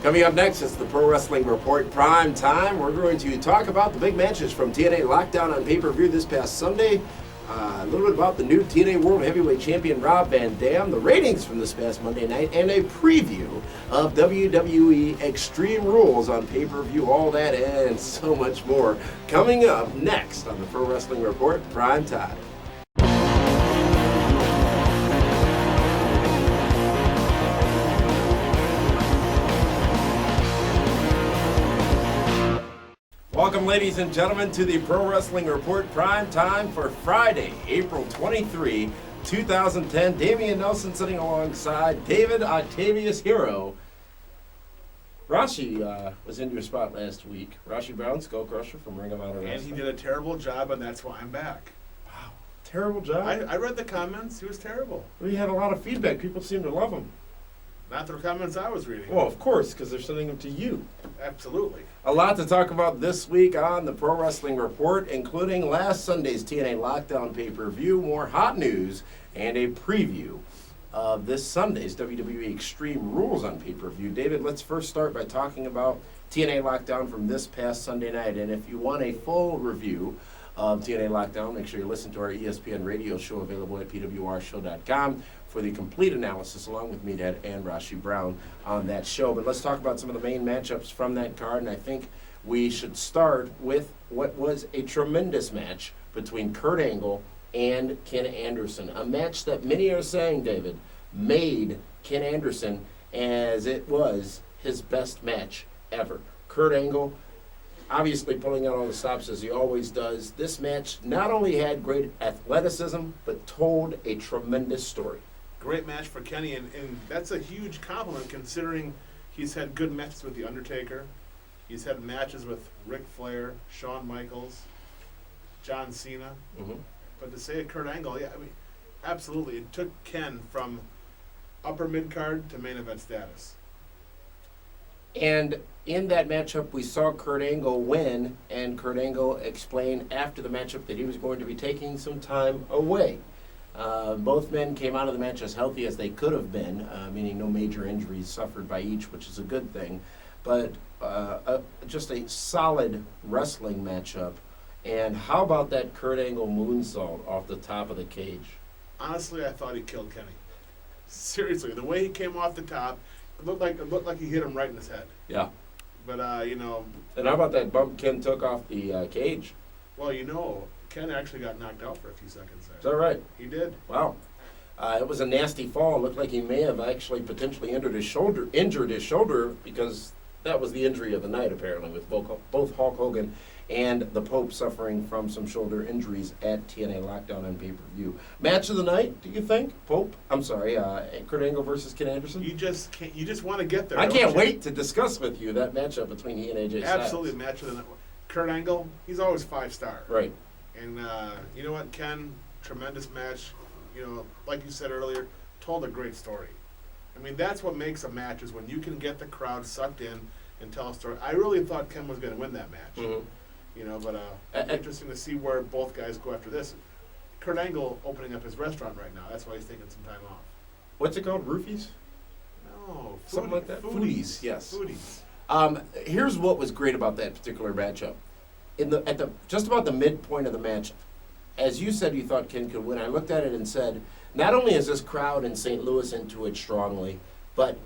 Coming up next is the Pro Wrestling Report Prime Time. We're going to talk about the big matches from TNA Lockdown on pay-per-view this past Sunday. A little bit about the new TNA World Heavyweight Champion Rob Van Dam, the ratings from this past Monday night, and a preview of WWE Extreme Rules on pay-per-view. All that and so much more coming up next on the Pro Wrestling Report Prime Time. Welcome, ladies and gentlemen, to the Pro Wrestling Report Prime Time for Friday, April 23, 2010. Damian Nelson sitting alongside David Octavius Hero. Rashi was in your spot last week. Rashi Brown, Skull Crusher from Ring of Honor Wrestling. And he did a terrible job, and that's why I'm back. Wow, terrible job? I read the comments. He was terrible. We had a lot of feedback. People seem to love him. Not the comments I was reading. Well, of course, because they're sending them to you. Absolutely. A lot to talk about this week on the Pro Wrestling Report, including last Sunday's TNA Lockdown pay-per-view, more hot news, and a preview of this Sunday's WWE Extreme Rules on pay-per-view. David, let's first start by talking about TNA Lockdown from this past Sunday night. And if you want a full review of TNA Lockdown, make sure you listen to our ESPN radio show available at pwrshow.com for the complete analysis, along with me, Dad, and Rashi Brown on that show. But let's talk about some of the main matchups from that card, and I think we should start with what was a tremendous match between Kurt Angle and Ken Anderson. A match that many are saying, David, made Ken Anderson as it was his best match ever. Kurt Angle obviously pulling out all the stops as he always does. This match not only had great athleticism, but told a tremendous story. Great match for Kenny, and that's a huge compliment considering he's had good matches with The Undertaker. He's had matches with Ric Flair, Shawn Michaels, John Cena. Mm-hmm. But to say a Kurt Angle, yeah, I mean, absolutely. It took Ken from upper mid-card to main event status. And in that matchup, we saw Kurt Angle win, and Kurt Angle explained after the matchup that he was going to be taking some time away. Both men came out of the match as healthy as they could have been, meaning no major injuries suffered by each, which is a good thing. But just a solid wrestling matchup. And how about that Kurt Angle moonsault off the top of the cage? Honestly, I thought he killed Kenny. Seriously, the way he came off the top, it looked like he hit him right in his head. Yeah. But, And how about that bump Ken took off the cage? Well, Ken actually got knocked out for a few seconds there. Is that right? He did. Wow. It was a nasty fall. It looked like he may have actually potentially injured his shoulder because that was the injury of the night, apparently, with both Hulk Hogan and the Pope suffering from some shoulder injuries at TNA Lockdown on pay-per-view. Match of the night, do you think? Kurt Angle versus Ken Anderson? You just want to get there. I can't wait to discuss with you that matchup between he and AJ Styles. Absolutely, match of the night. Kurt Angle, he's always 5-star. Right. And you know what, Ken, tremendous match. Like you said earlier, told a great story. I mean, that's what makes a match, is when you can get the crowd sucked in and tell a story. I really thought Ken was going to win that match. Mm-hmm. But interesting to see where both guys go after this. Kurt Angle opening up his restaurant right now. That's why he's taking some time off. What's it called? Roofies? No. Something like that? Foodies, yes. Foodies. Here's what was great about that particular matchup. At just about the midpoint of the match, as you said you thought Ken could win, I looked at it and said, not only is this crowd in St. Louis into it strongly, but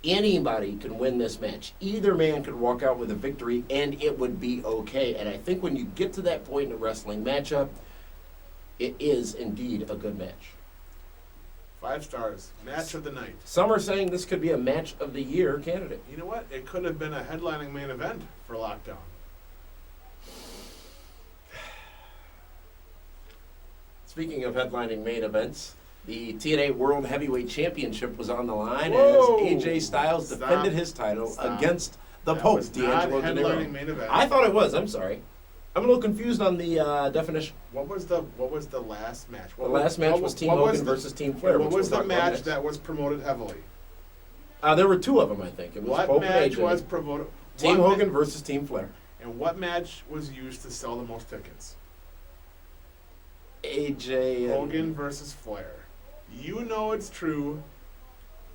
anybody can win this match. Either man could walk out with a victory, and it would be okay. And I think when you get to that point in a wrestling matchup, it is indeed a good match. 5 stars. Match of the night. Some are saying this could be a match of the year candidate. You know what? It could have been a headlining main event for Lockdown. Speaking of headlining main events, the TNA World Heavyweight Championship was on the line Whoa! as AJ Styles defended his title against the Pope, D'Angelo Dinero. Main event. I thought it was. I'm sorry. I'm a little confused on the definition. What was the last match? The last match was Team Hogan versus Team Flair. What was the match that was promoted heavily? There were 2 of them, I think. It was What Pope match and AJ. was promoted? Team Hogan versus Team Flair. And what match was used to sell the most tickets? AJ Hogan versus Flair. You know it's true.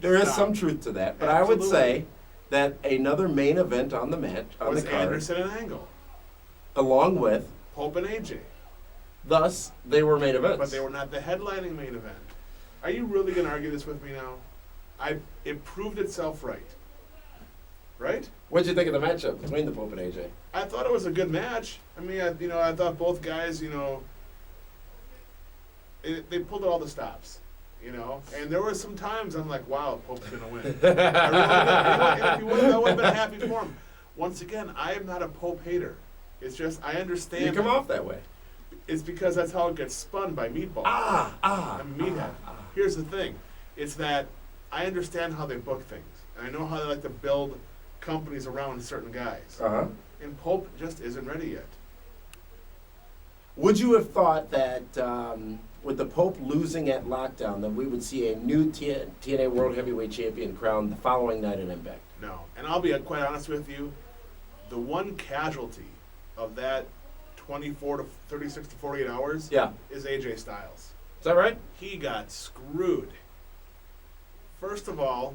There is some truth to that, but I would say that another main event on the match, on was the card, Anderson and Angle, along with, Pope and AJ. thus, they were main events. But they were not the headlining main event. Are you really going to argue this with me now? It proved itself right. Right? What did you think of the matchup between the Pope and AJ? I thought it was a good match. I mean, I thought both guys, they pulled out all the stops, And there were some times I'm like, wow, Pope's going to win. I really did. And if he would have, I would have been happy for him. Once again, I am not a Pope hater. It's just, I understand. You come off that way. It's because that's how it gets spun by Meatball. I'm Meathead. Here's the thing. It's that I understand how they book things. And I know how they like to build companies around certain guys. And Pope just isn't ready yet. Would you have thought that with the Pope losing at Lockdown that we would see a new TNA World Heavyweight Champion crowned the following night at Impact? No. And I'll be quite honest with you, the one casualty of that 24 to 36 to 48 hours is AJ Styles. Is that right? He got screwed. First of all,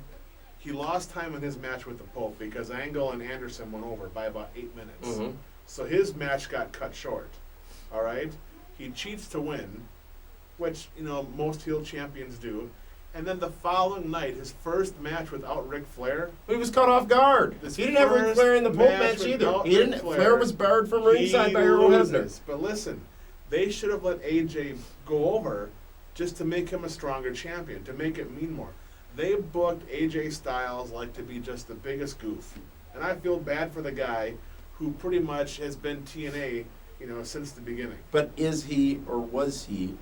he lost time in his match with the Pope because Angle and Anderson went over by about 8 minutes. So his match got cut short. All right? He cheats to win, which, most heel champions do. And then the following night, his first match without Ric Flair. He was caught off guard. He didn't have Ric Flair in the Pope match either. Flair was barred from ringside by Earl Hebner. But listen, they should have let AJ go over just to make him a stronger champion, to make it mean more. They booked AJ Styles like to be just the biggest goof. And I feel bad for the guy who pretty much has been TNA, since the beginning. But is he, or was he,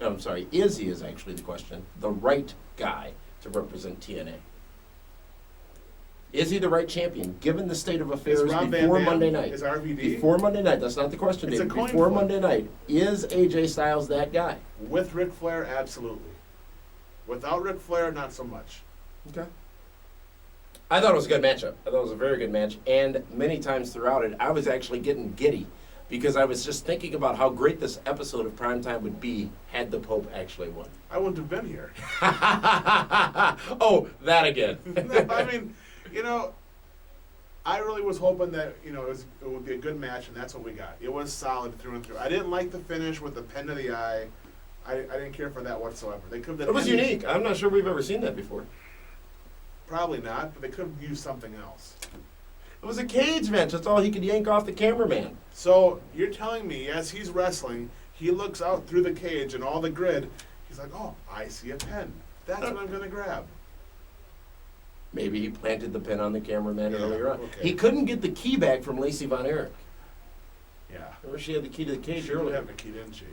is he is actually the question, the right guy to represent TNA? Is he the right champion, given the state of affairs before Monday night? Is RVD? Before Monday night, that's not the question, David. Before Monday night, is AJ Styles that guy? With Ric Flair, absolutely. Without Ric Flair, not so much. Okay. I thought it was a good matchup. I thought it was a very good match, and many times throughout it, I was actually getting giddy because I was just thinking about how great this episode of Primetime would be had the Pope actually won. I wouldn't have been here. Oh, that again. No, I mean, I really was hoping that, it would be a good match, and that's what we got. It was solid through and through. I didn't like the finish with the pen to the eye. I didn't care for that whatsoever. They could have. It was unique. I'm not sure we've ever seen that before. Probably not, but they could have used something else. It was a cage match. That's all he could yank off the cameraman. So you're telling me, as he's wrestling, he looks out through the cage and all the grid. He's like, oh, I see a pen. That's what I'm going to grab. Maybe he planted the pin on the cameraman earlier on. Okay. He couldn't get the key back from Lacey Von Erich. Yeah. Remember she had the key to the cage She earlier. did have the key, didn't she?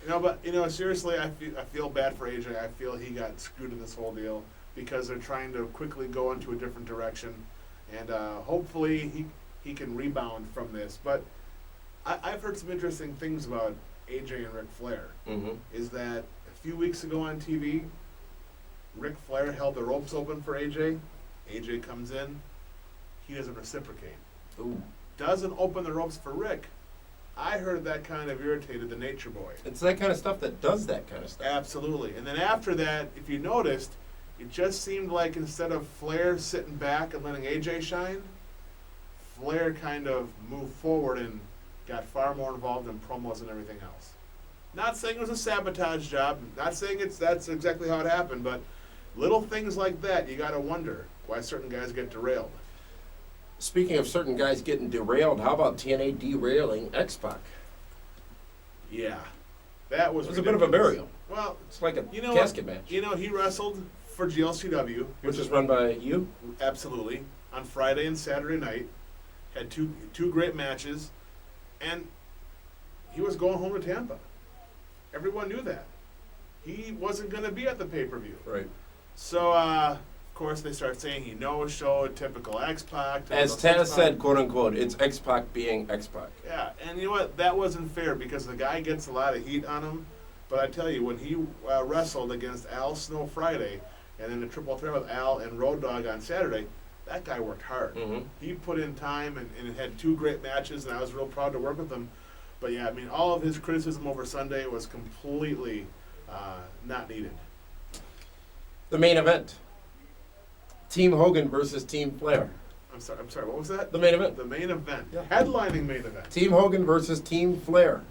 But seriously, I feel bad for AJ. I feel he got screwed in this whole deal because they're trying to quickly go into a different direction, and hopefully he can rebound from this. But I've heard some interesting things about AJ and Ric Flair. Is that a few weeks ago on TV, Ric Flair held the ropes open for AJ. AJ comes in, he doesn't reciprocate. Ooh. Doesn't open the ropes for Ric. I heard that kind of irritated the Nature Boy. It's that kind of stuff that does that kind of stuff. Absolutely. And then after that, if you noticed, it just seemed like instead of Flair sitting back and letting AJ shine, Flair kind of moved forward and got far more involved in promos and everything else. Not saying it was a sabotage job, not saying that's exactly how it happened, but little things like that, you got to wonder why certain guys get derailed. Speaking of certain guys getting derailed, how about TNA derailing X-Pac? Yeah. That was It was a bit of a burial. Well, It's like a casket match. He wrestled for GLCW. Which is run by you? Absolutely. On Friday and Saturday night. Had two great matches. And he was going home to Tampa. Everyone knew that. He wasn't going to be at the pay-per-view. Right. So, of course, they start saying he no-showed, typical X-Pac. As Taz said, quote-unquote, it's X-Pac being X-Pac. Yeah, and you know what? That wasn't fair because the guy gets a lot of heat on him. But I tell you, when he wrestled against Al Snow Friday and then the triple threat with Al and Road Dogg on Saturday, that guy worked hard. He put in time and had two great matches, and I was real proud to work with him. But, yeah, I mean, all of his criticism over Sunday was completely not needed. The main event Team Hogan versus Team Flair. I'm sorry, what was that? The main event. The main event. Yeah. Headlining main event. Team Hogan versus Team Flair.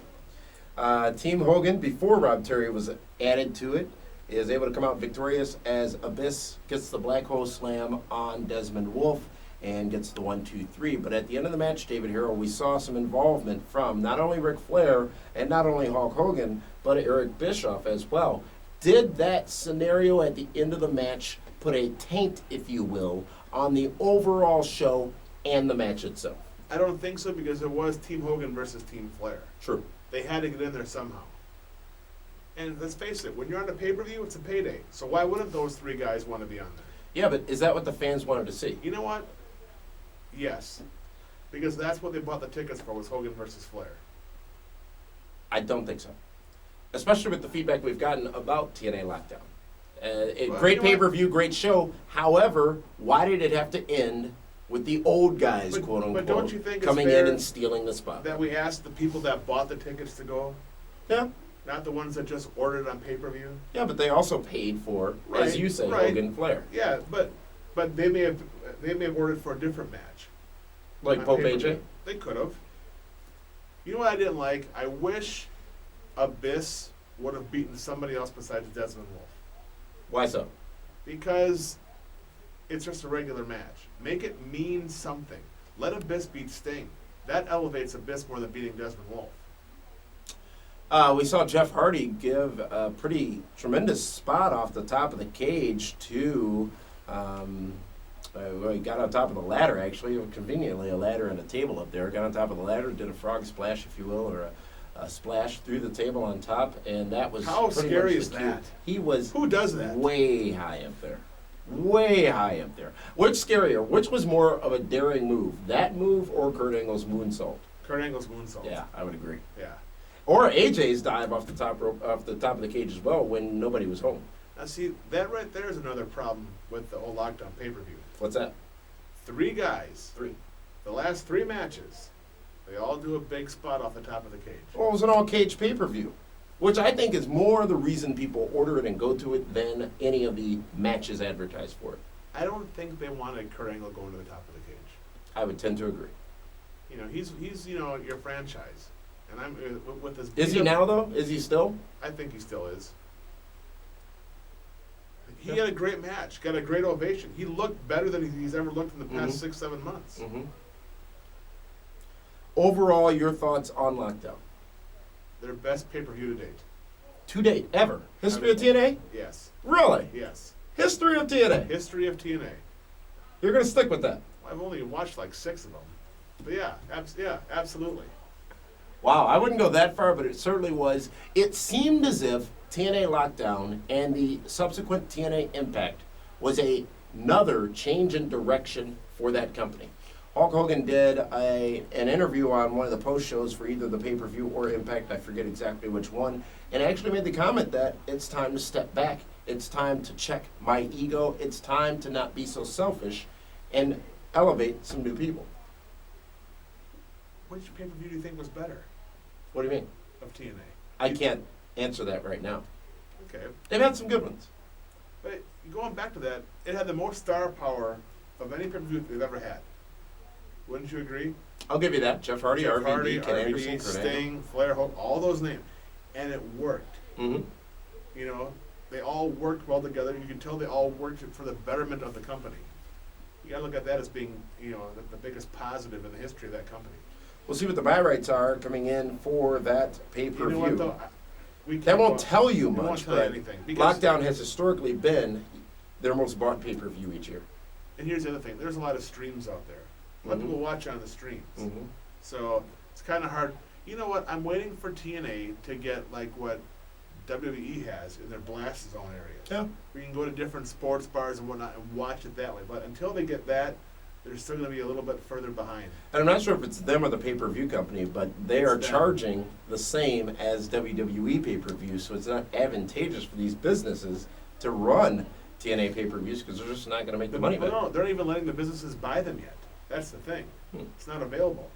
Team Hogan, before Rob Terry was added to it, is able to come out victorious as Abyss gets the Black Hole Slam on Desmond Wolfe and gets the 1-2-3. But at the end of the match, David Hero, we saw some involvement from not only Ric Flair and not only Hulk Hogan, but Eric Bischoff as well. Did that scenario at the end of the match put a taint, if you will, on the overall show and the match itself? I don't think so, because it was Team Hogan versus Team Flair. True. They had to get in there somehow. And let's face it, when you're on a pay-per-view, it's a payday. So why wouldn't those three guys want to be on there? Yeah, but is that what the fans wanted to see? You know what? Yes. Because that's what they bought the tickets for, was Hogan versus Flair. I don't think so. Especially with the feedback we've gotten about TNA Lockdown. Well, Great you know what? pay-per-view, great show. However, why did it have to end with the old guys, But- quote but unquote, don't you think it's coming in fair and stealing the spot? That we asked the people that bought the tickets to go, Yeah. not the ones that just ordered on pay-per-view. Yeah, but they also paid for, as Right, you say, right. Hogan Flair. Yeah, but they may have ordered for a different match. Like on Pope pay-per-view. AJ? They could have. You know what I didn't like? I wish Abyss would have beaten somebody else besides Desmond Wolfe. Why so? Because it's just a regular match. Make it mean something. Let Abyss beat Sting. That elevates Abyss more than beating Desmond Wolfe. We saw Jeff Hardy give a pretty tremendous spot off the top of the cage to, well, he got on top of the ladder, actually, conveniently a ladder and a table up there. Got on top of the ladder, did a frog splash, if you will, or a splash through the table on top, and that was How pretty scary much is the cue. that? He was Who does that? way high up there. Way high up there. Which scarier? Which was more of a daring move? That move or Kurt Angle's moonsault? Kurt Angle's moonsault. Yeah, I would agree. Yeah. Or AJ's dive off the top rope, off the top of the cage as well when nobody was home. Now see, that right there is another problem with the whole Lockdown pay-per-view. What's that? 3 guys, Three. the last 3 matches, they all do a big spot off the top of the cage. Well, it was an all-cage pay-per-view, which I think is more the reason people order it and go to it than any of the matches advertised for it. I don't think they wanted Kurt Angle going to the top of the cage. I would tend to agree. You know, he's your franchise, and I'm with his. Is he now, though? Is he still? I think he still is. He had a great match, got a great ovation. He looked better than he's ever looked in the past 6-7 months. Mm-hmm. Overall, your thoughts on Lockdown? Their best pay-per-view to date. To date, ever. History of TNA? Yes. Really? Yes. History of TNA? History of TNA. You're going to stick with that? I've only watched like 6 of them. But yeah, absolutely. Wow, I wouldn't go that far, but it certainly was. It seemed as if TNA Lockdown and the subsequent TNA Impact was another change in direction for that company. Hulk Hogan did an interview on one of the post shows for either the pay-per-view or Impact, I forget exactly which one, and actually made the comment that it's time to step back. It's time to check my ego. It's time to not be so selfish and elevate some new people. Which pay-per-view do you think was better What do you mean? of TNA? I can't answer that right now. Okay. They've had some good ones. But going back to that, it had the most star power of any pay-per-view they've ever had. Wouldn't you agree? I'll give you that. Jeff Hardy, Jeff RVD, Hardy, Ken RVD, Anderson, Kurt Sting, Flair, Hope, all those names. And it worked. Mm-hmm. You know, they all worked well together. You can tell they all worked for the betterment of the company. You gotta look at that as being, the biggest positive in the history of that company. We'll see what the buy rights are coming in for that pay-per-view. You know what, though? That won't tell you It won't much, tell you but anything, because- Lockdown has historically been their most bought pay-per-view each year. And here's the other thing. There's a lot of streams out there. A lot of Mhm. people watch on the streams. Mm-hmm. So it's kind of hard. You know what? I'm waiting for TNA to get like what WWE has in their blast zone areas. Yeah. We can go to different sports bars and whatnot and watch it that way. But until they get that, they're still going to be a little bit further behind. And I'm not sure if it's them or the pay-per-view company, but they It's are them. charging the same as WWE pay-per-views, so it's not advantageous for these businesses to run TNA pay-per-views because they're just not going to make the money back. No, they're not even letting the businesses buy them yet. That's the thing. Hmm. It's not available.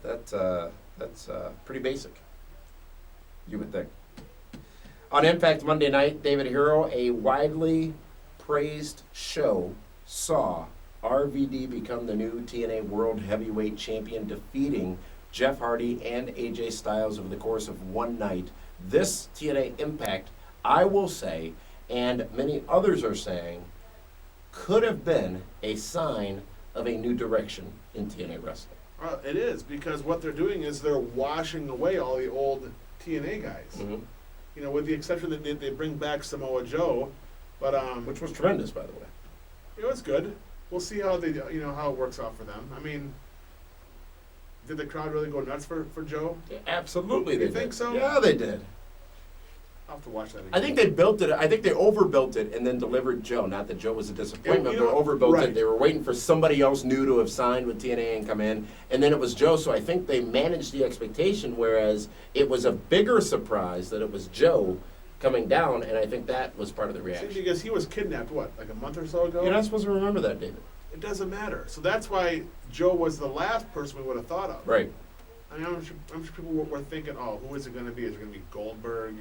That's pretty basic, you would think. On Impact Monday night, David Hero, a widely praised show saw RVD become the new TNA World Heavyweight Champion, defeating Jeff Hardy and AJ Styles over the course of one night. This TNA Impact, I will say, and many others are saying, could have been a sign of a new direction in TNA wrestling. It is, because what they're doing is they're washing away all the old TNA guys. Mm-hmm. You know, with the exception that they bring back Samoa Joe, but Which was tremendous, by the way. it was good. We'll see how how it works out for them. I mean, did the crowd really go nuts for Joe? Yeah, absolutely, they You think did. so? Yeah, they did. I'll have to watch that again. I think they built it. I think they overbuilt it and then delivered Joe. Not that Joe was a disappointment, You know, but overbuilt right. it. They were waiting for somebody else new to have signed with TNA and come in, and then it was Joe. So I think they managed the expectation, whereas it was a bigger surprise that it was Joe coming down, and I think that was part of the See, reaction. because he was kidnapped, like a month or so ago? You're not supposed to remember that, David. It doesn't matter. So that's why Joe was the last person we would have thought of. Right. I mean, I'm sure people were thinking, oh, who is it going to be? Is it going to be Goldberg?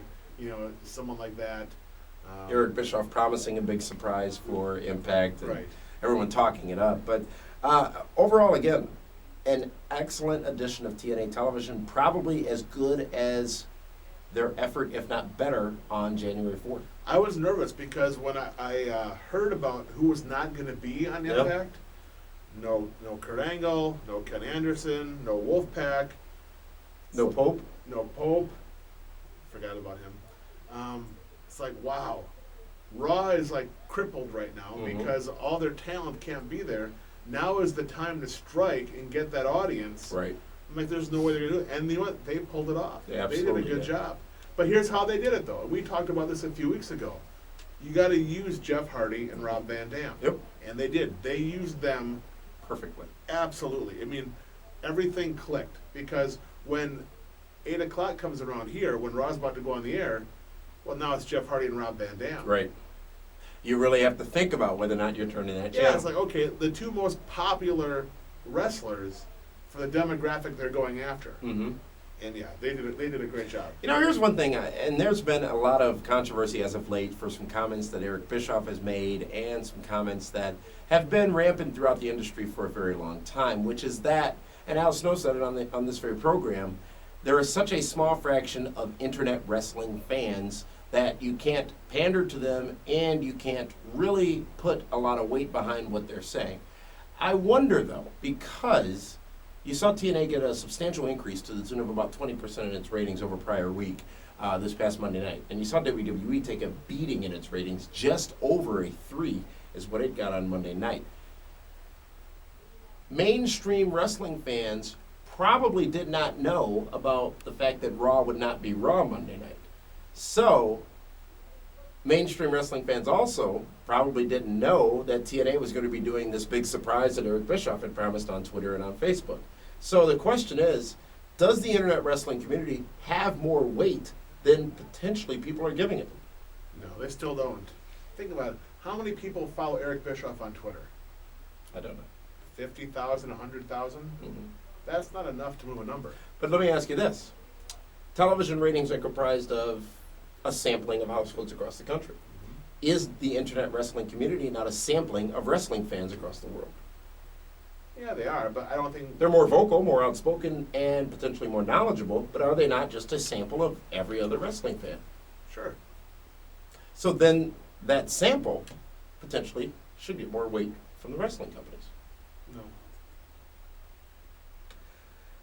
Someone like that. Eric Bischoff promising a big surprise for Impact, and Right. everyone talking it up. But overall, again, an excellent edition of TNA television, probably as good as their effort, if not better, on January 4th. I was nervous because when I heard about who was not going to be on Yep. Impact, no Kurt Angle, no Ken Anderson, no Wolfpack, No Pope? no Pope. Forgot about him. It's like, wow. Raw is like crippled right now Mhm. because all their talent can't be there. Now is the time to strike and get that audience. Right. I'm like, there's no way they're going to do it. And you know what? They pulled it off. They They did a absolutely good did. job. But here's how they did it, though. We talked about this a few weeks ago. You got to use Jeff Hardy and Rob Van Dam. Yep. And they did. They used them Perfectly. absolutely. I mean, everything clicked. Because when 8 o'clock comes around here, when Raw's about to go on the air, well, now it's Jeff Hardy and Rob Van Dam. Right. You really have to think about whether or not you're turning that channel. Yeah, it's like, okay, the two most popular wrestlers for the demographic they're going after. Mm-hmm. And yeah, they did a great job. You know, here's one thing, and there's been a lot of controversy as of late for some comments that Eric Bischoff has made and some comments that have been rampant throughout the industry for a very long time, which is that, and Al Snow said it on this very program, there is such a small fraction of internet wrestling fans that you can't pander to them and you can't really put a lot of weight behind what they're saying. I wonder, though, because you saw TNA get a substantial increase to the tune of about 20% in its ratings over prior week this past Monday night. And you saw WWE take a beating in its ratings. Just over a 3 is what it got on Monday night. Mainstream wrestling fans probably did not know about the fact that Raw would not be Raw Monday night. So, mainstream wrestling fans also probably didn't know that TNA was going to be doing this big surprise that Eric Bischoff had promised on Twitter and on Facebook. So the question is, does the internet wrestling community have more weight than potentially people are giving it? No, they still don't. Think about it. How many people follow Eric Bischoff on Twitter? I don't know. 50,000, 100,000? Mm-hmm. That's not enough to move a number. But let me ask you this. Television ratings are comprised of a sampling of households across the country. Is the internet wrestling community not a sampling of wrestling fans across the world? Yeah, they are, but I don't think... They're more vocal, more outspoken, and potentially more knowledgeable, but are they not just a sample of every other wrestling fan? Sure. So then that sample potentially should get more weight from the wrestling companies. No.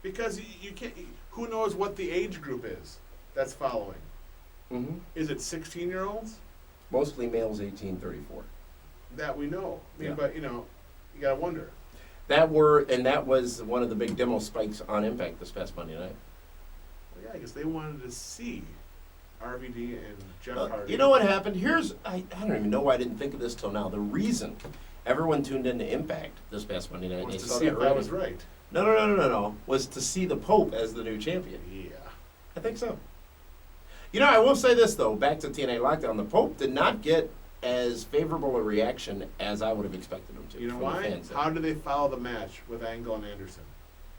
Because you can't... Who knows what the age group is that's following? Mm-hmm. Is it 16-year-olds? Mostly males 18-34. That we know. I mean, Yeah. but, you got to wonder. That was one of the big demo spikes on Impact this past Monday night. Well, yeah, I guess they wanted to see RVD and Jeff Hardy. You know what happened? I don't even know why I didn't think of this till now. The reason everyone tuned into Impact this past Monday night, Was they to saw see that if I rating. was right. No, was to see the Pope as the new champion. Yeah. I think so. You know, I will say this, though, back to TNA Lockdown, the Pope did not get as favorable a reaction as I would have expected him to. You know from the why? fans. How do they follow the match with Angle and Anderson?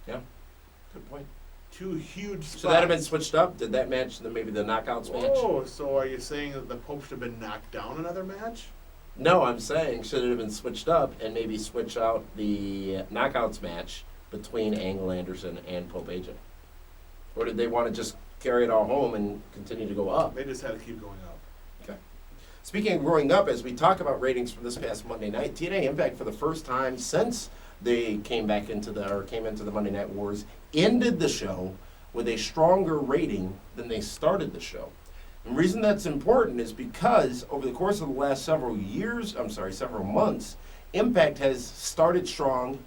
Yeah, good point. Two huge spots. So that had been switched up? Did that match, maybe the Knockouts match? Oh, so are you saying that the Pope should have been knocked down another match? No, I'm saying should it have been switched up and maybe switch out the knockouts match between Angle Anderson and Pope AJ? Or did they want to just carry it all home and continue to go up? They just had to keep going up. Okay. Speaking of growing up, as we talk about ratings from this past Monday night, TNA Impact for the first time since they came into the Monday Night Wars, ended the show with a stronger rating than they started the show. And the reason that's important is because over the course of the last several months, Impact has started strong,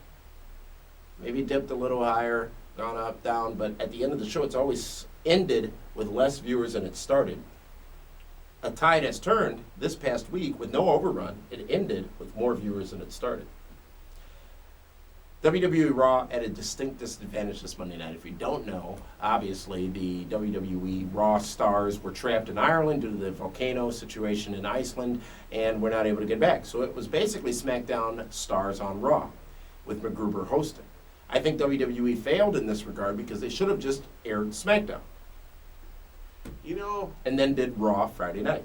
maybe dipped a little higher, gone up, down, but at the end of the show, it's always ended with less viewers than it started. A tide has turned this past week with no overrun. It ended with more viewers than it started. WWE Raw at a distinct disadvantage this Monday night. If you don't know, obviously the WWE Raw stars were trapped in Ireland due to the volcano situation in Iceland and were not able to get back. So it was basically SmackDown stars on Raw with McGruber hosting. I think WWE failed in this regard because they should have just aired SmackDown. And then did Raw Friday night.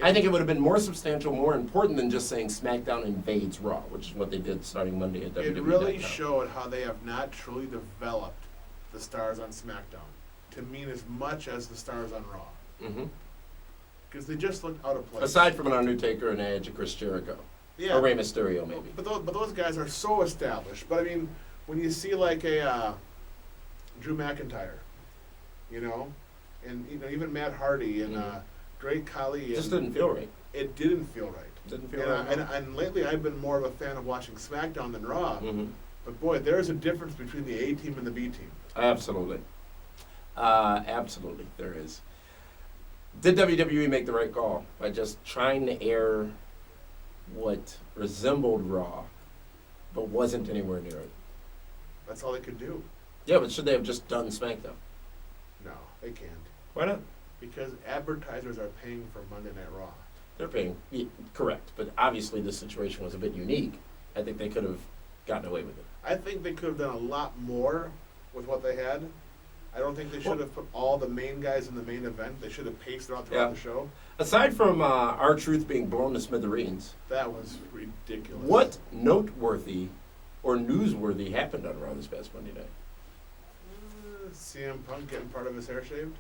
I think it would have been more substantial, more important than just saying SmackDown invades Raw, which is what they did starting Monday at WWE. It really showed how they have not truly developed the stars on SmackDown to mean as much as the stars on Raw. Because they just looked out of place. Aside from an Undertaker, an Edge, a Chris Jericho. Yeah. Or Rey Mysterio, maybe. But those guys are so established. But I mean, when you see like a Drew McIntyre, and even Matt Hardy and Great Khali. It just didn't feel right. It didn't feel right. Didn't feel right. And lately I've been more of a fan of watching SmackDown than Raw. But boy, there is a difference between the A team and the B team. Absolutely. Absolutely, there is. Did WWE make the right call by just trying to air what resembled Raw, but wasn't anywhere near it? That's all they could do. Yeah, but should they have just done SmackDown? No, they can't. Why not? Because advertisers are paying for Monday Night Raw. They're paying, correct, but obviously this situation was a bit unique. I think they could have gotten away with it. I think they could have done a lot more with what they had. I don't think they should have put all the main guys in the main event. They should have paced it out throughout the show. Aside from R-Truth being blown to smithereens, that was ridiculous. What noteworthy or newsworthy happened on Raw this past Monday night? CM Punk getting part of his hair shaved?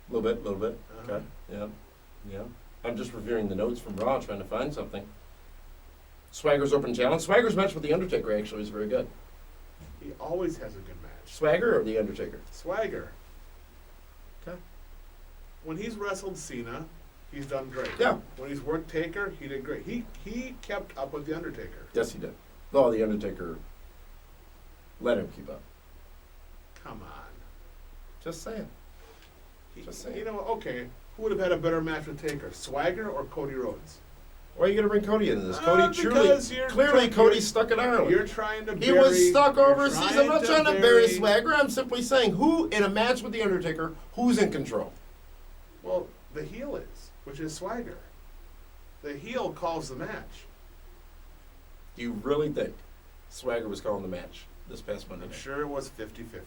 A little bit. Okay. Yeah. I'm just reviewing the notes from Raw, trying to find something. Swagger's open challenge. Swagger's match with The Undertaker actually was very good. He always has a good match. Swagger or The Undertaker? Swagger. Okay. When he's wrestled Cena, he's done great. Yeah. When he's worked Taker, he did great. He kept up with The Undertaker. Yes, he did. Oh, The Undertaker let him keep up. Come on. Just saying. Just saying. Okay. Who would have had a better match with Taker, Swagger or Cody Rhodes? Why are you going to bring Cody into this? Clearly Cody's stuck in Ireland. You're trying to bury... He was stuck overseas. I'm not trying to bury Swagger. I'm simply saying who, in a match with The Undertaker, who's in control? Well, the heel is, which is Swagger. The heel calls the match. Do you really think Swagger was calling the match this past Monday night? I'm sure it was 50-50.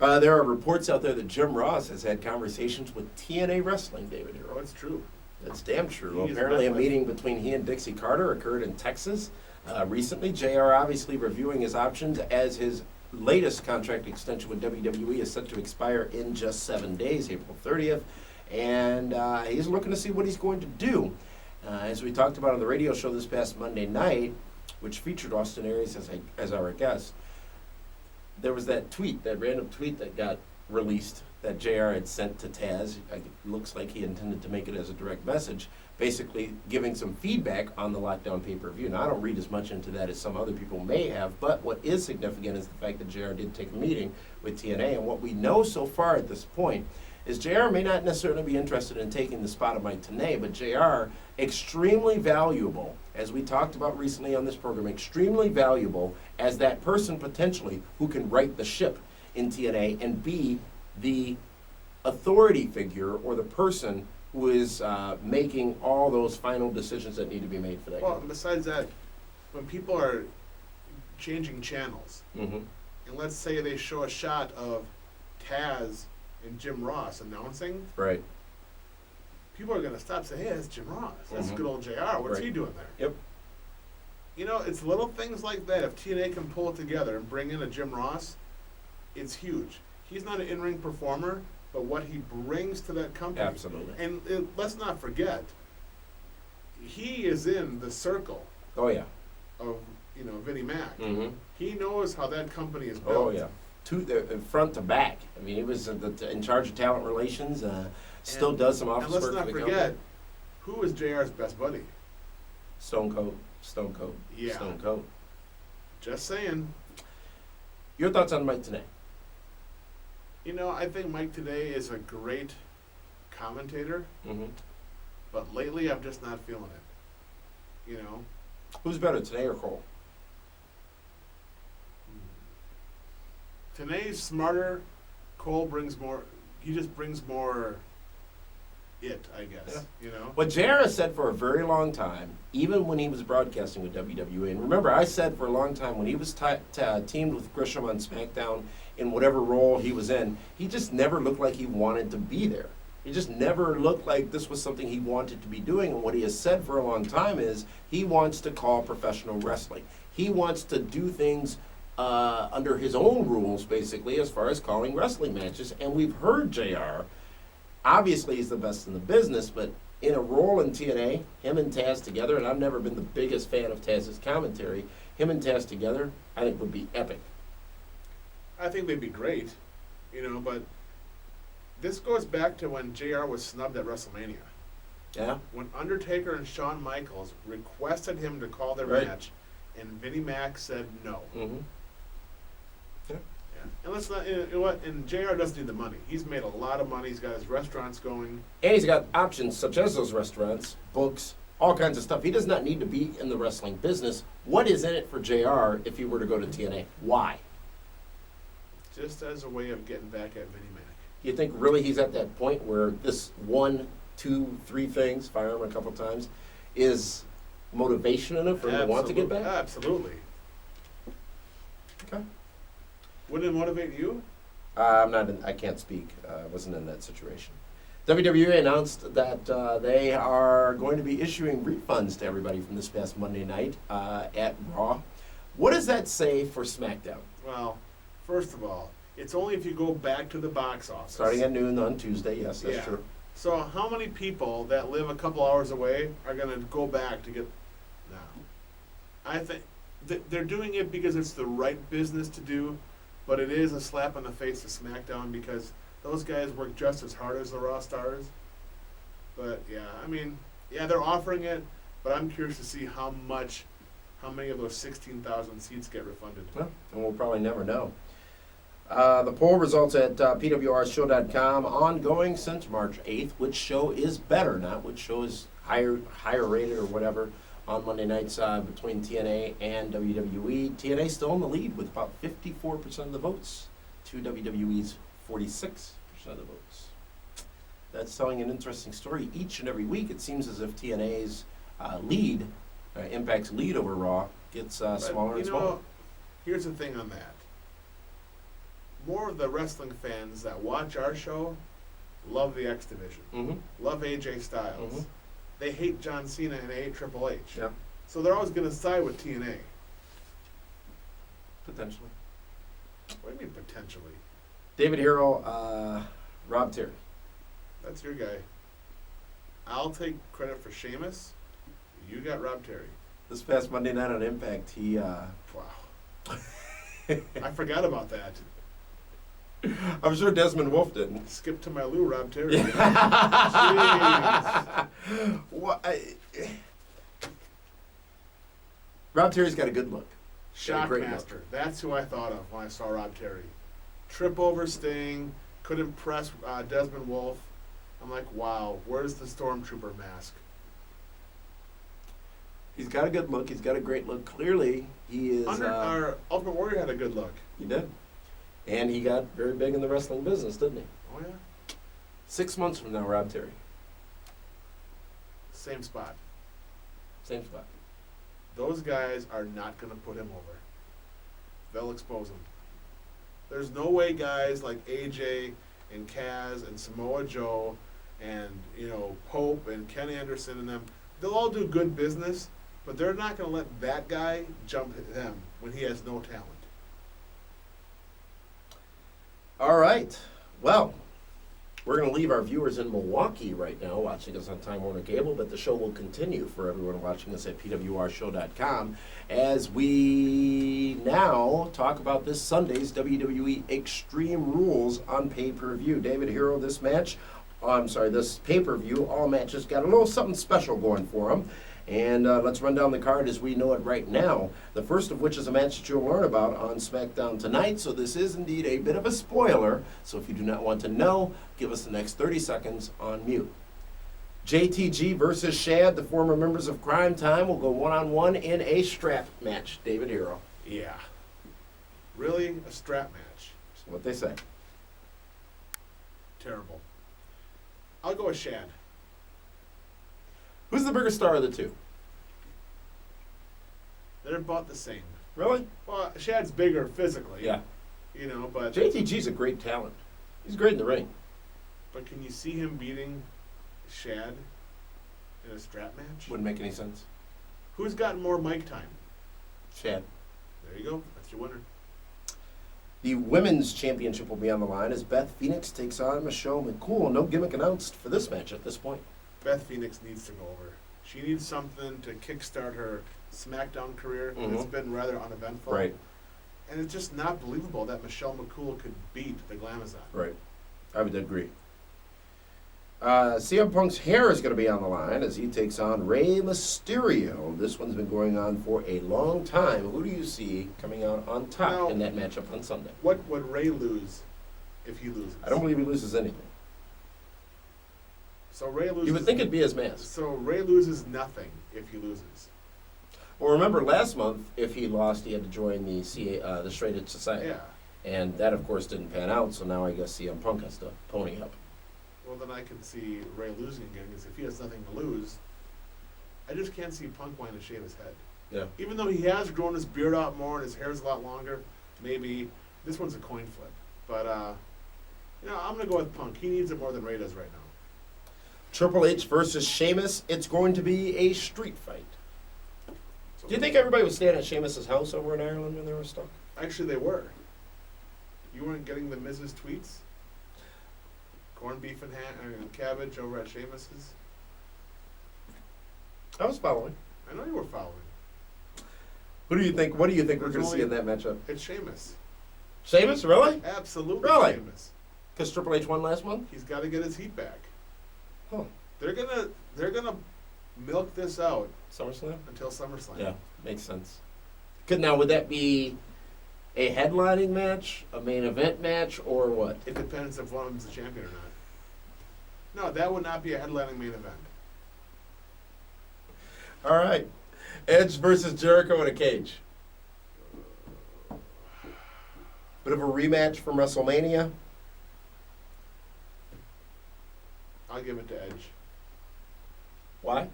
There are reports out there that Jim Ross has had conversations with TNA Wrestling, David Hero. Oh, it's true. That's damn true. Apparently a meeting between he and Dixie Carter occurred in Texas recently. JR obviously reviewing his options as his latest contract extension with WWE is set to expire in just 7 days, April 30th. And he's looking to see what he's going to do. As we talked about on the radio show this past Monday night, which featured Austin Aries as our guest, there was that random tweet that got released that JR had sent to Taz. It looks like he intended to make it as a direct message, basically giving some feedback on the Lockdown pay-per-view. Now, I don't read as much into that as some other people may have, but what is significant is the fact that JR did take a meeting with TNA, and what we know so far at this point is JR may not necessarily be interested in taking the spot of Mike Tenay, but JR, extremely valuable, as we talked about recently on this program, extremely valuable as that person potentially who can right the ship in TNA and be the authority figure or the person who is making all those final decisions that need to be made for that. Well, and besides that, when people are changing channels, and let's say they show a shot of Taz and Jim Ross announcing, right, people are going to stop and say, hey, that's Jim Ross. That's Mhm. good old JR. What's Right. he doing there? Yep. You know, it's little things like that. If TNA can pull it together and bring in a Jim Ross, it's huge. He's not an in-ring performer, but what he brings to that company. Absolutely. And let's not forget, he is in the circle Oh, yeah. of, Vinnie Mac. Mm-hmm. He knows how that company is built. Oh, yeah. Front to back. I mean, he was in charge of talent relations, still does some office And let's work not for the forget, company. who is JR's best buddy? Stone Cold. Yeah. Stone Cold. Just saying. Your thoughts on Mike today? I think Mike today is a great commentator, Mm-hmm. but lately I'm just not feeling it. Who's better, today or Cole? Today's smarter. Cole brings more. He just brings more. I guess. What JR has said for a very long time, even when he was broadcasting with WWE, and remember, I said for a long time when he was teamed with Grisham on SmackDown in whatever role he was in, he just never looked like he wanted to be there. He just never looked like this was something he wanted to be doing. And what he has said for a long time is he wants to call professional wrestling. He wants to do things under his own rules, basically, as far as calling wrestling matches. And we've heard JR. Obviously, he's the best in the business, but in a role in TNA, him and Taz together, and I've never been the biggest fan of Taz's commentary, him and Taz together, I think would be epic. I think they'd be great, but this goes back to when JR was snubbed at WrestleMania. Yeah? When Undertaker and Shawn Michaels requested him to call their Right. match, and Vinnie Mac said no. Mm-hmm. Yeah. And let's not, and JR doesn't need the money. He's made a lot of money. He's got his restaurants going. And he's got options such as those restaurants, books, all kinds of stuff. He does not need to be in the wrestling business. What is in it for JR if he were to go to TNA? Why? Just as a way of getting back at Vinnie Mac. You think really he's at that point where this 1, 2, 3 things, fire him a couple times, is motivation enough for him to want to get back? Absolutely. Okay. Wouldn't it motivate you? I can't speak. I wasn't in that situation. WWE announced that they are going to be issuing refunds to everybody from this past Monday night at Raw. What does that say for SmackDown? Well, first of all, it's only if you go back to the box office. Starting at noon on Tuesday, yes, that's Yeah. true. So how many people that live a couple hours away are going to go back to get... No. I think they're doing it because it's the right business to do, but it is a slap on the face to SmackDown because those guys work just as hard as the Raw stars. But yeah, they're offering it, but I'm curious to see how many of those 16,000 seats get refunded. Well, and we'll probably never know. The poll results at pwrshow.com, ongoing since March 8th. Which show is better, not which show is higher rated or whatever, on Monday nights between TNA and WWE. TNA still in the lead with about 54% of the votes to WWE's 46% of the votes. That's telling an interesting story. Each and every week, it seems as if TNA's lead, Impact's lead over Raw, gets smaller and smaller. Here's the thing on that. More of the wrestling fans that watch our show love the X Division, Mm-hmm. love AJ Styles. Mhm. They hate John Cena and they hate Triple H. Yeah, So they're always going to side with TNA. potentially. What do you mean potentially? David Hero, Rob Terry. That's your guy. I'll take credit for Sheamus. You got Rob Terry. This past Monday night on Impact, he... Wow. I forgot about that. I'm sure Desmond Wolfe didn't. Skip to my Lou, Rob Terry. Jeez. Rob Terry's got a good look. Got a great Shockmaster. look. That's who I thought of when I saw Rob Terry. Trip over Sting. Could impress Desmond Wolfe. I'm like, wow, where's the Stormtrooper mask? He's got a good look. He's got a great look. Clearly, he is... Our Ultimate Warrior had a good look. He did. And he got very big in the wrestling business, didn't he? Oh, yeah? 6 months from now, Rob Terry. Same spot. Same spot. Those guys are not going to put him over. They'll expose him. There's no way guys like AJ and Kaz and Samoa Joe and Pope and Ken Anderson and them, they'll all do good business, but they're not going to let that guy jump them when he has no talent. All right. Well, we're going to leave our viewers in Milwaukee right now watching us on Time Warner Cable, but the show will continue for everyone watching us at pwrshow.com as we now talk about this Sunday's WWE Extreme Rules on pay-per-view. David Hero, this pay-per-view, all matches got a little something special going for them. And let's run down the card as we know it right now. The first of which is a match that you'll learn about on SmackDown tonight. So this is indeed a bit of a spoiler. So if you do not want to know, give us the next 30 seconds on mute. JTG versus Shad, the former members of Primetime, will go one-on-one in a strap match. David Hero. Yeah. Really? A strap match? That's what they say. Terrible. I'll go with Shad. Who's the bigger star of the two? They're about the same. Really? Well, Shad's bigger physically. Yeah. But JTG's a great talent. He's great in the ring. But can you see him beating Shad in a strap match? Wouldn't make any sense. Who's gotten more mic time? Shad. There you go. That's your winner. The women's championship will be on the line as Beth Phoenix takes on Michelle McCool. No gimmick announced for this match at this point. Beth Phoenix needs to go over. She needs something to kickstart her SmackDown career. It's been rather uneventful. Right. And it's just not believable that Michelle McCool could beat the Glamazon. Right. I would agree. CM Punk's hair is going to be on the line as he takes on Rey Mysterio. This one's been going on for a long time. Who do you see coming out on top in that matchup on Sunday? What would Rey lose if he loses? I don't believe he loses anything. So Rey loses. You would think it'd be his mask. So Rey loses nothing if he loses. Well, remember last month, if he lost, he had to join the Straight Edge Society. Yeah. And that, of course, didn't pan out. So now I guess CM Punk has to pony up. Well, then I can see Rey losing again because if he has nothing to lose, I just can't see Punk wanting to shave his head. Yeah. Even though he has grown his beard out more and his hair's a lot longer, maybe this one's a coin flip. But I'm gonna go with Punk. He needs it more than Rey does right now. Triple H versus Sheamus. It's going to be a street fight. So Do you think everybody was staying at Sheamus's house over in Ireland when they were stuck? Actually, they were. You weren't getting the Mrs. tweets? Corned beef and cabbage over at Sheamus's? I was following. I know you were following. Who do you think? What do you think we're There's going to see in only- that matchup? It's Sheamus. Sheamus, really? Absolutely Really? Sheamus. Because Triple H won last month? He's got to get his heat back. Huh. They're gonna milk this out SummerSlam? until SummerSlam. Yeah, makes sense. Would that be a headlining match, a main event match, or what? It depends if one of them's the champion or not. No, that would not be a headlining main event. All right. Edge versus Jericho in a cage. Bit of a rematch from WrestleMania. I'll give it to Edge Why?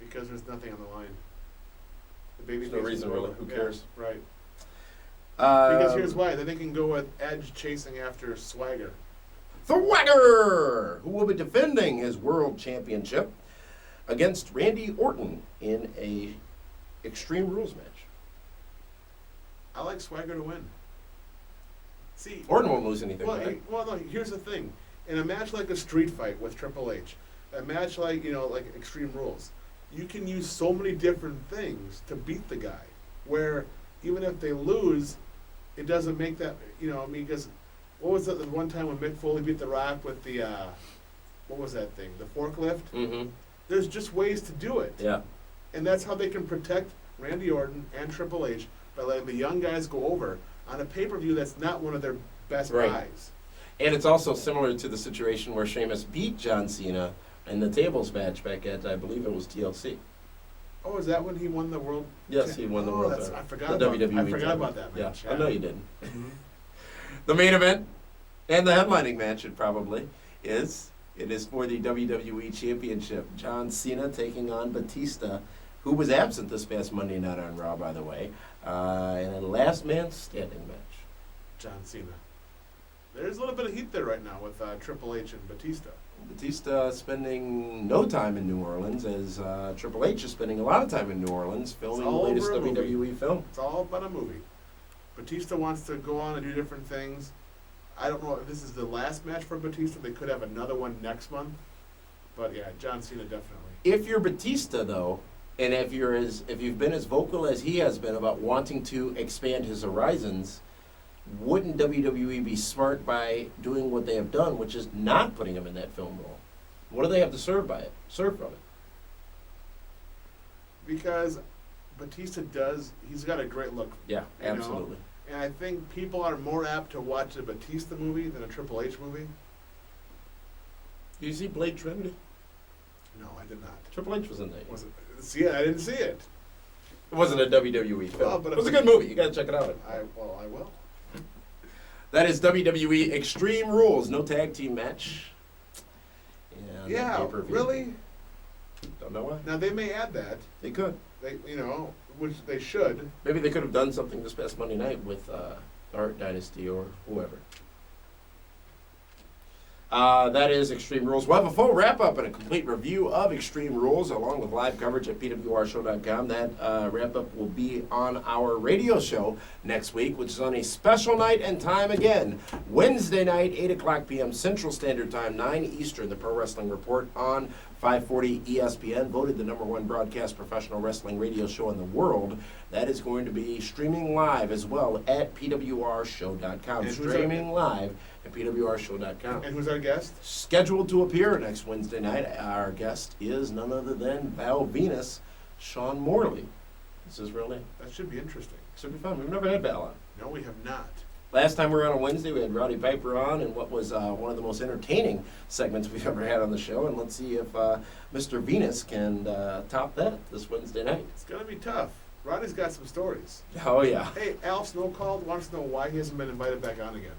because there's nothing on the line. The baby There's no reason, really. Who cares? Right. Because here's Um, why. Then they can go with Edge chasing after Swagger. The Wagger, who will be defending his world championship against Randy Orton in a Extreme Rules match. I like Swagger to win. See, Orton won't lose anything, well, right? no. Here's the thing: in a match like a street fight with Triple H, a match like like Extreme Rules, you can use so many different things to beat the guy. Where even if they lose, it doesn't make that because what was that the one time when Mick Foley beat The Rock with the what was that thing? The forklift. Mm-hmm. There's just ways to do it. Yeah. And that's how they can protect Randy Orton and Triple H by letting the young guys go over on a pay-per-view that's not one of their best Right. buys. And it's also similar to the situation where Sheamus beat John Cena in the tables match back at, I believe it was TLC. Oh, is that when he won the world? Yes, he won the world That's, title. I forgot The about. WWE I forgot title. about that match. Yeah, I know you didn't. Mhm. The main event and the headlining match, it is for the WWE Championship. John Cena taking on Batista, who was absent this past Monday night on Raw, by the way, in a last man standing match. John Cena. There's a little bit of heat there right now with Triple H and Batista. Batista spending no time in New Orleans, as Triple H is spending a lot of time in New Orleans filming the all latest over a movie. WWE film. It's all about a movie. Batista wants to go on and do different things. I don't know if this is the last match for Batista. They could have another one next month. But yeah, John Cena definitely. If you're Batista, though, and if you've been as vocal as he has been about wanting to expand his horizons, wouldn't WWE be smart by doing what they have done, which is not putting him in that film role? What do they have to serve from it? Because Batista he's got a great look. Yeah, you know? absolutely. And I think people are more apt to watch a Batista movie than a Triple H movie. Did you see Blade Trinity? No, I did not. Triple H was in that. Was it? See it? I didn't see it. It wasn't a WWE film. Well, but it was a good movie. You got to check it out. I will. That is WWE Extreme Rules. No tag team match. Yeah, pay-per-view. really? Don't know why. Now they may add that. They could. Which they should. Maybe they could have done something this past Monday night with Art Dynasty or whoever. That is Extreme Rules. We'll have a full wrap-up and a complete review of Extreme Rules, along with live coverage at pwrshow.com. That wrap-up will be on our radio show next week, which is on a special night and time again. Wednesday night, 8 o'clock p.m. Central Standard Time, 9 Eastern. The Pro Wrestling Report on 540 ESPN, voted the #1 broadcast professional wrestling radio show in the world. That is going to be streaming live as well at pwrshow.com. Streaming live at pwrshow.com. And who's our guest? Scheduled to appear next Wednesday night, our guest is none other than Val Venus, Sean Morley. That's his real name. That should be interesting. Should be fun. We've never had Val on. No, we have not. Last time we were on a Wednesday, we had Rowdy Piper on, and what was one of the most entertaining segments we've ever had on the show. And let's see if Mr. Venus can top that this Wednesday night. It's going to be tough. Roddy's got some stories. Oh, yeah. Hey, Alf Snow called, wants to know why he hasn't been invited back on again.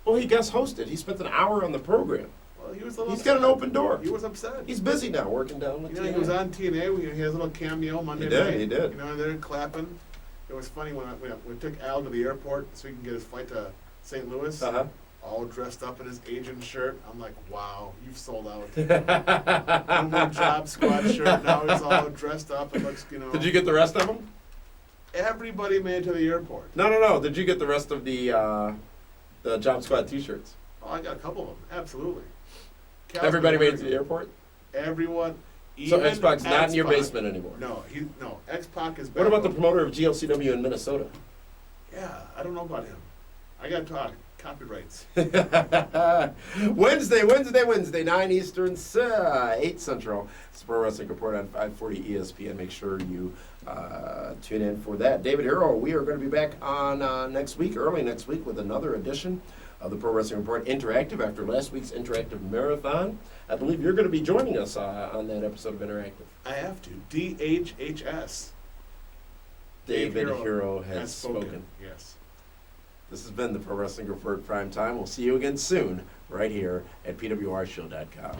Well, he guest hosted. He spent an hour on the program. Well, he was a little He's got an open door. He was upset. He's busy now, working down the TNA. He was on TNA. He had a little cameo Monday He did, night. he did. And they're clapping. It was funny when we took Al to the airport so he can get his flight to St. Louis. Uh-huh. All dressed up in his agent shirt. I'm like, wow, you've sold out. No more Job Squad shirt. Now he's all dressed up. It looks, Did you get the rest of them? Everybody made it to the airport. No. Did you get the rest of the Job Squad T-shirts? Oh, I got a couple of them. Absolutely. Everybody made it to the airport? Everyone. So X-Pac's not in your X-Pac. basement anymore? No, X-Pac is back. What about the promoter of GLCW in Minnesota? Yeah, I don't know about him. I got to talk. Copyrights. Wednesday, 9 Eastern, 8 Central. It's the Pro Wrestling Report on 540 ESPN. Make sure you tune in for that. David Hero, we are going to be back on early next week, with another edition of the Pro Wrestling Report Interactive after last week's Interactive Marathon. I believe you're going to be joining us on that episode of Interactive. I have to. DHHS. David Hero has spoken. Yes. This has been the Pro Wrestling Report Primetime. We'll see you again soon, right here at pwrshow.com.